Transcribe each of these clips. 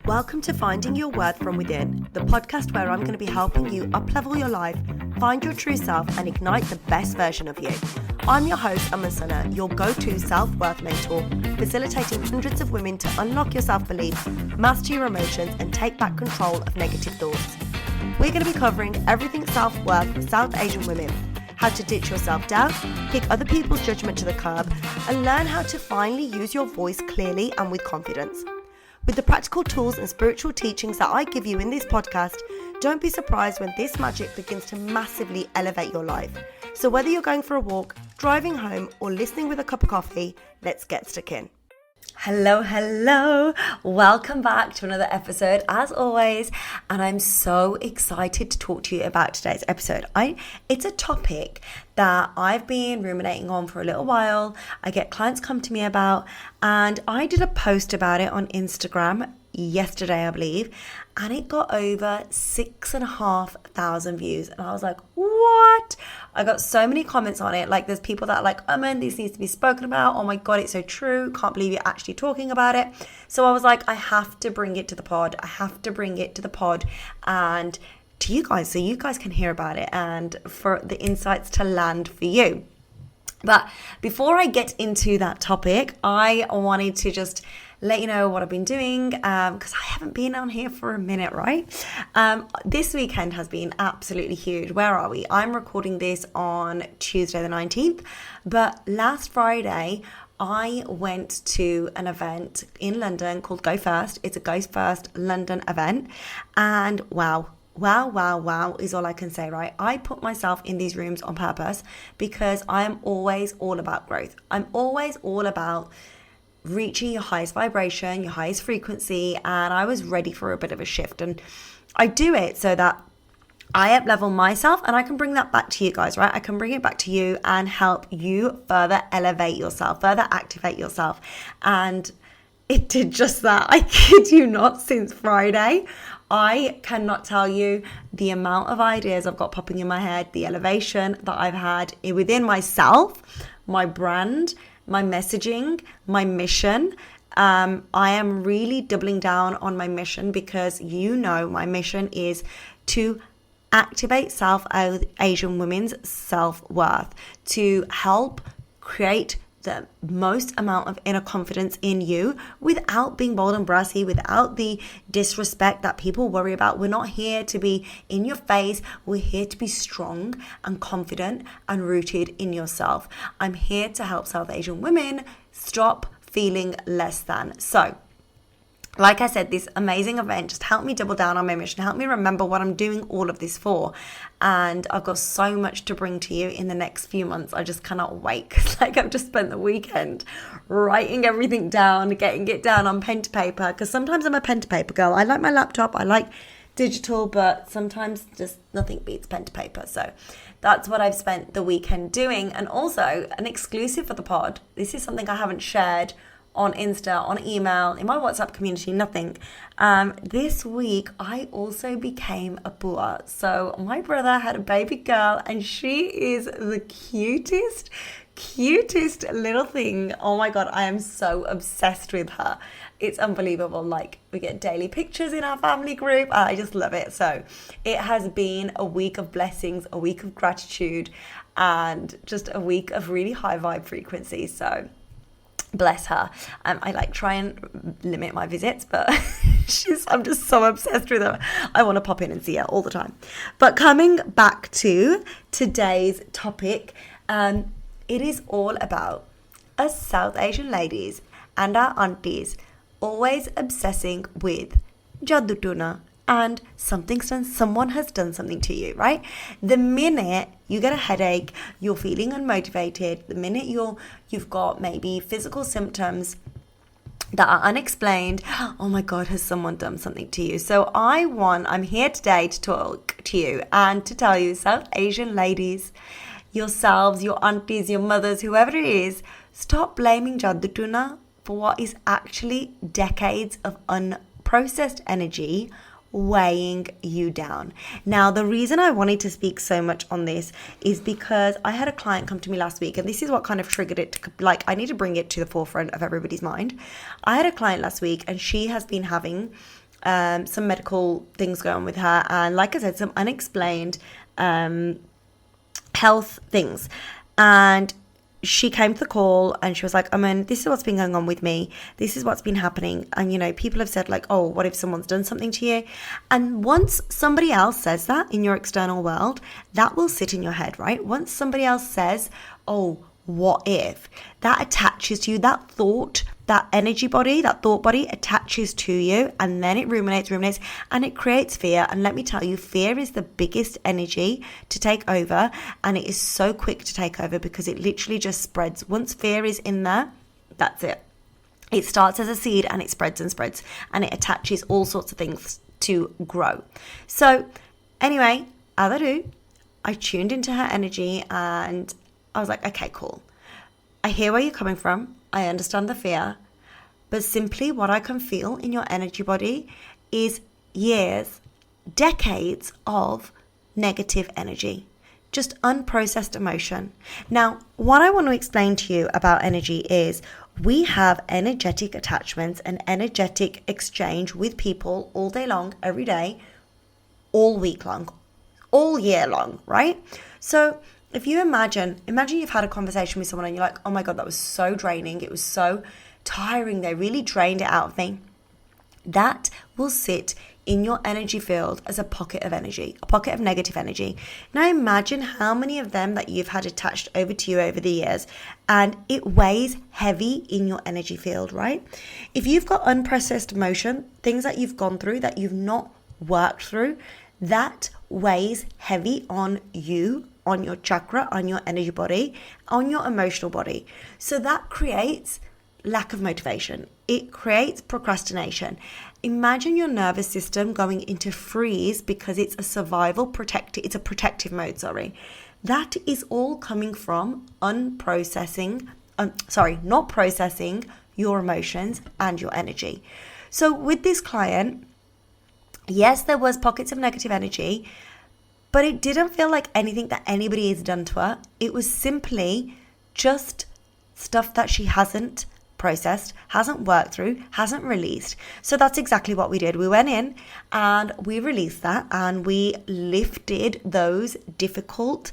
Welcome to Finding Your Worth From Within, the podcast where I'm going to be helping you up-level your life, find your true self, and ignite the best version of you. I'm your host, Sana, your go-to self-worth mentor, facilitating hundreds of women to unlock your self-belief, master your emotions, and take back control of negative thoughts. We're going to be covering everything self-worth for South Asian women, how to ditch your self-doubt, kick other people's judgment to the curb, and learn how to finally use your voice clearly and with confidence. With the practical tools and spiritual teachings that I give you in this podcast, don't be surprised when this magic begins to massively elevate your life. So whether you're going for a walk, driving home, or listening with a cup of coffee, let's get stuck in. Hello. Welcome back to another episode as always. And I'm so excited to talk to you about today's episode. It's a topic that I've been ruminating on for a little while. I get clients come to me about, and I did a post about it on Instagram yesterday, I believe, and it got over 6,500 views. And I was like, what? I got so many comments on it. Like, there's people that are like, man, this needs to be spoken about. Oh my God, it's so true. Can't believe you're actually talking about it. So I was like, I have to bring it to the pod. And to you guys, so you guys can hear about it and for the insights to land for you. But before I get into that topic, I wanted to just let you know what I've been doing because I haven't been on here for a minute, right? This weekend has been absolutely huge. Where are we? I'm recording this on Tuesday the 19th, but last Friday I went to an event in London called Go First. It's a Go First London event, and wow is all I can say, right? I put myself in these rooms on purpose because I am always all about growth. I'm always all about reaching your highest vibration, your highest frequency, and I was ready for a bit of a shift. And I do it so that I up-level myself and I can bring that back to you guys, right? I can bring it back to you and help you further elevate yourself, further activate yourself. And it did just that. I kid you not, since Friday, I cannot tell you the amount of ideas I've got popping in my head, the elevation that I've had within myself, my brand, my messaging, my mission. I am really doubling down on my mission because my mission is to activate South Asian women's self-worth, to help create the most amount of inner confidence in you without being bold and brassy, without the disrespect that people worry about. We're not here to be in your face. We're here to be strong and confident and rooted in yourself. I'm here to help South Asian women stop feeling less than. So, like I said, this amazing event just helped me double down on my mission, helped me remember what I'm doing all of this for. And I've got so much to bring to you in the next few months. I just cannot wait. Because I've just spent the weekend writing everything down, getting it down on pen to paper. Because sometimes I'm a pen to paper girl. I like my laptop. I like digital, but sometimes just nothing beats pen to paper. So that's what I've spent the weekend doing. And also an exclusive for the pod. This is something I haven't shared on Insta, on email, in my WhatsApp community, nothing. This week, I also became a bua. So my brother had a baby girl and she is the cutest little thing. Oh my God, I am so obsessed with her. It's unbelievable. Like, we get daily pictures in our family group. I just love it. So it has been a week of blessings, a week of gratitude, and just a week of really high vibe frequency. So bless her. I try and limit my visits, but I'm just so obsessed with her. I want to pop in and see her all the time. But coming back to today's topic, it is all about us South Asian ladies and our aunties always obsessing with jadhu, toona, and someone has done something to you, right? The minute you get a headache, you're feeling unmotivated, the minute you've got maybe physical symptoms that are unexplained, oh my God, has someone done something to you? So I'm here today to talk to you and to tell you, South Asian ladies, yourselves, your aunties, your mothers, whoever it is, stop blaming jadhu, toona for what is actually decades of unprocessed energy weighing you down. Now, the reason I wanted to speak so much on this is because I had a client come to me last week, and this is what kind of triggered it I need to bring it to the forefront of everybody's mind. I had a client last week, and she has been having some medical things going on with her, and like I said, some unexplained health things. And she came to the call and she was like, I mean, this is what's been going on with me. This is what's been happening. And, people have said like, oh, what if someone's done something to you? And once somebody else says that in your external world, that will sit in your head, right? Once somebody else says, oh, what if, that attaches to you, that thought, that energy body, that thought body attaches to you, and then it ruminates, and it creates fear. And let me tell you, fear is the biggest energy to take over, and it is so quick to take over because it literally just spreads. Once fear is in there, that's it. It starts as a seed and it spreads, and it attaches all sorts of things to grow. So anyway, as I do, I tuned into her energy and I was like, okay, cool. I hear where you're coming from. I understand the fear. But simply what I can feel in your energy body is years, decades of negative energy, just unprocessed emotion. Now, what I want to explain to you about energy is we have energetic attachments and energetic exchange with people all day long, every day, all week long, all year long, right? So if you imagine you've had a conversation with someone and you're like, oh my God, that was so draining. It was so tiring. They really drained it out of me. That will sit in your energy field as a pocket of energy, a pocket of negative energy. Now imagine how many of them that you've had attached over to you over the years, and it weighs heavy in your energy field, right? If you've got unprocessed emotion, things that you've gone through that you've not worked through, that weighs heavy on you, on your chakra, on your energy body, on your emotional body. So that creates lack of motivation. It creates procrastination. Imagine your nervous system going into freeze because it's a protective mode, That is all coming from not processing your emotions and your energy. So with this client, yes, there was pockets of negative energy, but it didn't feel like anything that anybody has done to her. It was simply just stuff that she hasn't processed, hasn't worked through, hasn't released. So that's exactly what we did. We went in and we released that, and we lifted those difficult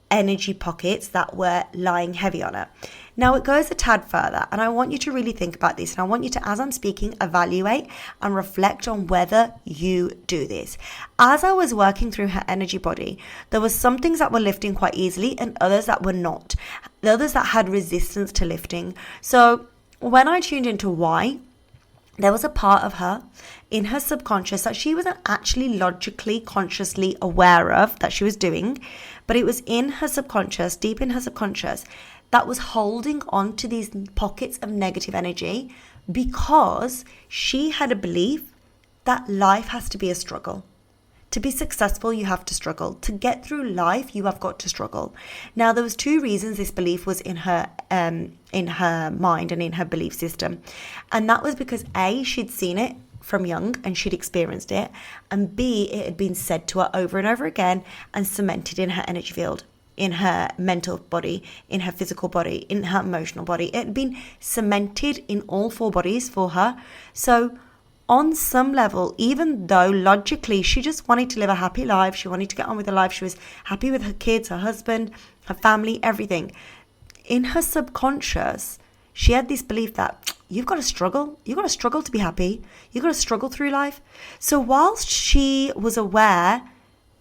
energy pockets that were lying heavy on her. Now it goes a tad further, and I want you to really think about this, and I want you to, as I'm speaking, evaluate and reflect on whether you do this. As I was working through her energy body, there were some things that were lifting quite easily and others that were not. The others that had resistance to lifting. So when I tuned into why, there was a part of her in her subconscious that she wasn't actually logically, consciously aware of that she was doing, but it was in her subconscious, deep in her subconscious, that was holding on to these pockets of negative energy because she had a belief that life has to be a struggle. To be successful, you have to struggle. To get through life, you have got to struggle. Now, there was two reasons this belief was in her mind and in her belief system. And that was because A, she'd seen it from young and she'd experienced it. And B, it had been said to her over and over again and cemented in her energy field, in her mental body, in her physical body, in her emotional body. It had been cemented in all four bodies for her. So on some level, even though logically she just wanted to live a happy life, she wanted to get on with her life, she was happy with her kids, her husband, her family, everything. In her subconscious, she had this belief that you've got to struggle. You've got to struggle to be happy. You've got to struggle through life. So whilst she was aware,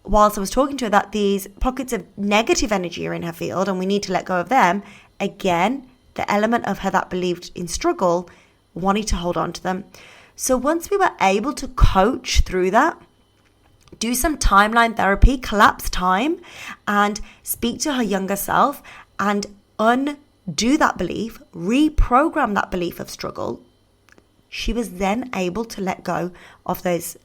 whilst I was talking to her, that these pockets of negative energy are in her field and we need to let go of them, again, the element of her that believed in struggle wanted to hold on to them. So once we were able to coach through that, do some timeline therapy, collapse time, and speak to her younger self and undo that belief, reprogram that belief of struggle, she was then able to let go of those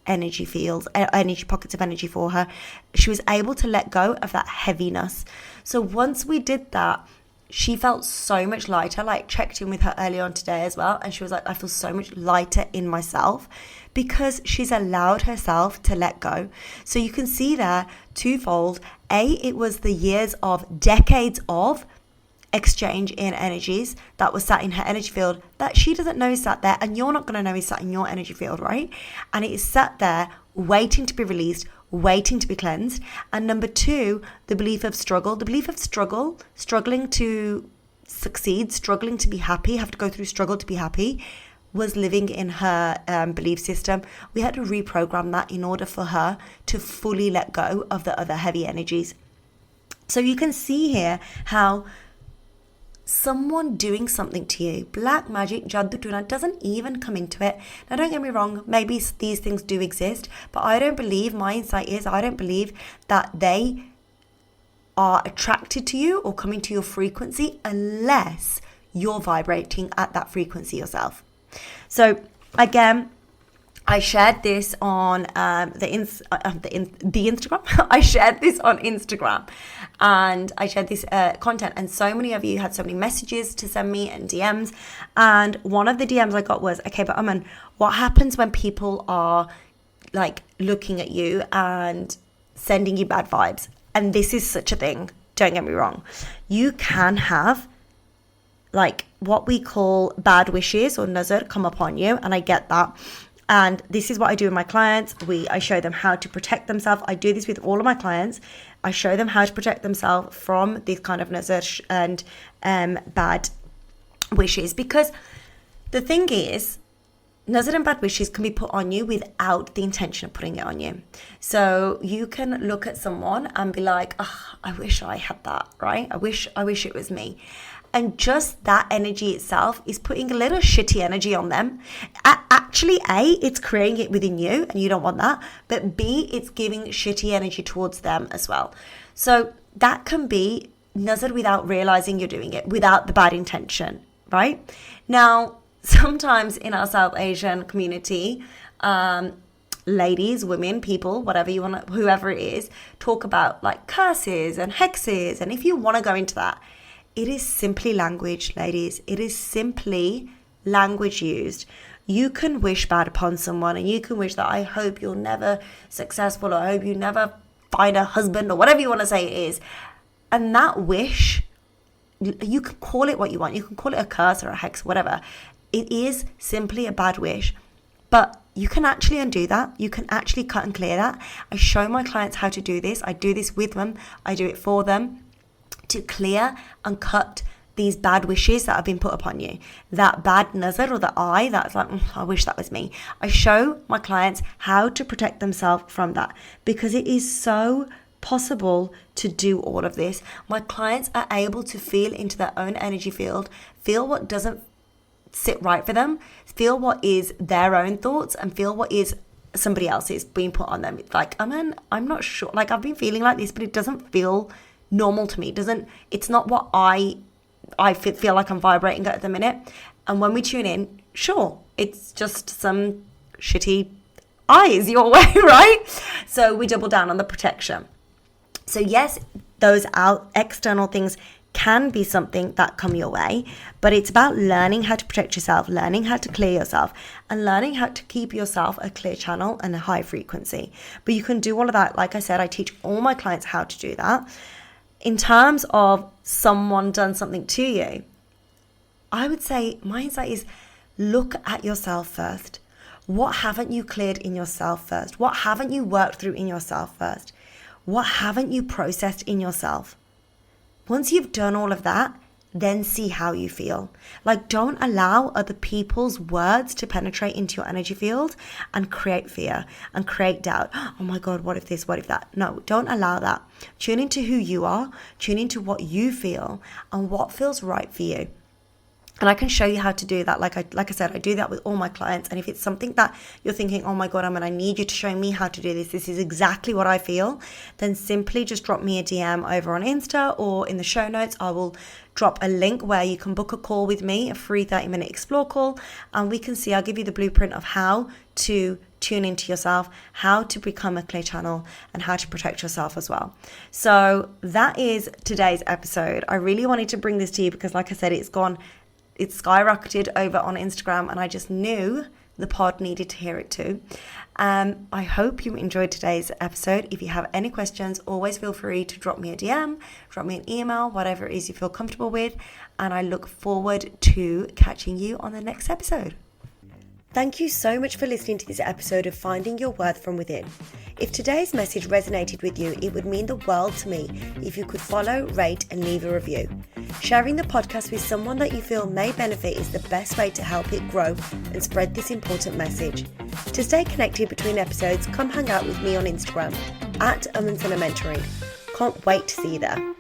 energy fields, energy pockets of energy for her. She was able to let go of that heaviness. So once we did that, she felt so much lighter. Like, checked in with her earlier on today as well, and she was like, I feel so much lighter in myself because she's allowed herself to let go. So you can see there twofold. A, it was the years of decades of exchange in energies that was sat in her energy field that she doesn't know is sat there, and you're not going to know is sat in your energy field, right? And it is sat there waiting to be released, waiting to be cleansed. And number two, the belief of struggle, struggling to succeed, struggling to be happy, have to go through struggle to be happy, was living in her belief system. We had to reprogram that in order for her to fully let go of the other heavy energies. So you can see here how someone doing something to you, black magic, jadhu, toona, doesn't even come into it. Now, don't get me wrong, maybe these things do exist, but I don't believe that they are attracted to you or coming to your frequency unless you're vibrating at that frequency yourself. So again, I shared this on the Instagram. I shared this on Instagram, and I shared this content, and so many of you had so many messages to send me and DMs. And one of the DMs I got was, okay, but Aman, what happens when people are like looking at you and sending you bad vibes? And this is such a thing. Don't get me wrong. You can have like what we call bad wishes or nazar come upon you, and I get that. And this is what I do with my clients. I show them how to protect themselves. I do this with all of my clients. I show them how to protect themselves from these kind of nazar and bad wishes. Because the thing is, nazar and bad wishes can be put on you without the intention of putting it on you. So you can look at someone and be like, oh, I wish I had that, right? I wish it was me. And just that energy itself is putting a little shitty energy on them. Actually, A, it's creating it within you and you don't want that. But B, it's giving shitty energy towards them as well. So that can be nazar without realizing you're doing it, without the bad intention, right? Now, sometimes in our South Asian community, ladies, women, people, whatever you want, whoever it is, talk about like curses and hexes. And if you want to go into that, it is simply language, ladies. It is simply language used. You can wish bad upon someone, and you can wish that I hope you're never successful, or I hope you never find a husband, or whatever you want to say it is. And that wish, you can call it what you want. You can call it a curse or a hex, whatever. It is simply a bad wish. But you can actually undo that. You can actually cut and clear that. I show my clients how to do this. I do this with them. I do it for them, to clear and cut these bad wishes that have been put upon you. That bad nazar or the eye that's like, I wish that was me. I show my clients how to protect themselves from that, because it is so possible to do all of this. My clients are able to feel into their own energy field, feel what doesn't sit right for them, feel what is their own thoughts, and feel what is somebody else's being put on them. It's like, I'm not sure. Like, I've been feeling like this, but it doesn't feel normal to me. It's not what I feel like I'm vibrating at the minute. And when we tune in, sure, it's just some shitty eyes your way, right? So we double down on the protection. So yes, those external things can be something that come your way, but it's about learning how to protect yourself, learning how to clear yourself, and learning how to keep yourself a clear channel and a high frequency. But you can do all of that. Like I said, I teach all my clients how to do that. In terms of someone done something to you, I would say my insight is look at yourself first. What haven't you cleared in yourself first? What haven't you worked through in yourself first? What haven't you processed in yourself? Once you've done all of that, then see how you feel. Like, don't allow other people's words to penetrate into your energy field and create fear and create doubt. Oh my God, what if this, what if that? No, don't allow that. Tune into who you are, tune into what you feel and what feels right for you. And I can show you how to do that. Like I said, I do that with all my clients. And if it's something that you're thinking, oh my God, I need you to show me how to do this. This is exactly what I feel. Then simply just drop me a DM over on Insta, or in the show notes, I will drop a link where you can book a call with me, a free 30-minute explore call. And we can see, I'll give you the blueprint of how to tune into yourself, how to become a clear channel, and how to protect yourself as well. So that is today's episode. I really wanted to bring this to you because, like I said, it's skyrocketed over on Instagram, and I just knew the pod needed to hear it too. I hope you enjoyed today's episode. If you have any questions, always feel free to drop me a DM, drop me an email, whatever it is you feel comfortable with. And I look forward to catching you on the next episode. Thank you so much for listening to this episode of Finding Your Worth from Within. If today's message resonated with you, it would mean the world to me if you could follow, rate, and leave a review. Sharing the podcast with someone that you feel may benefit is the best way to help it grow and spread this important message. To stay connected between episodes, come hang out with me on Instagram @Mentoring. Can't wait to see you there.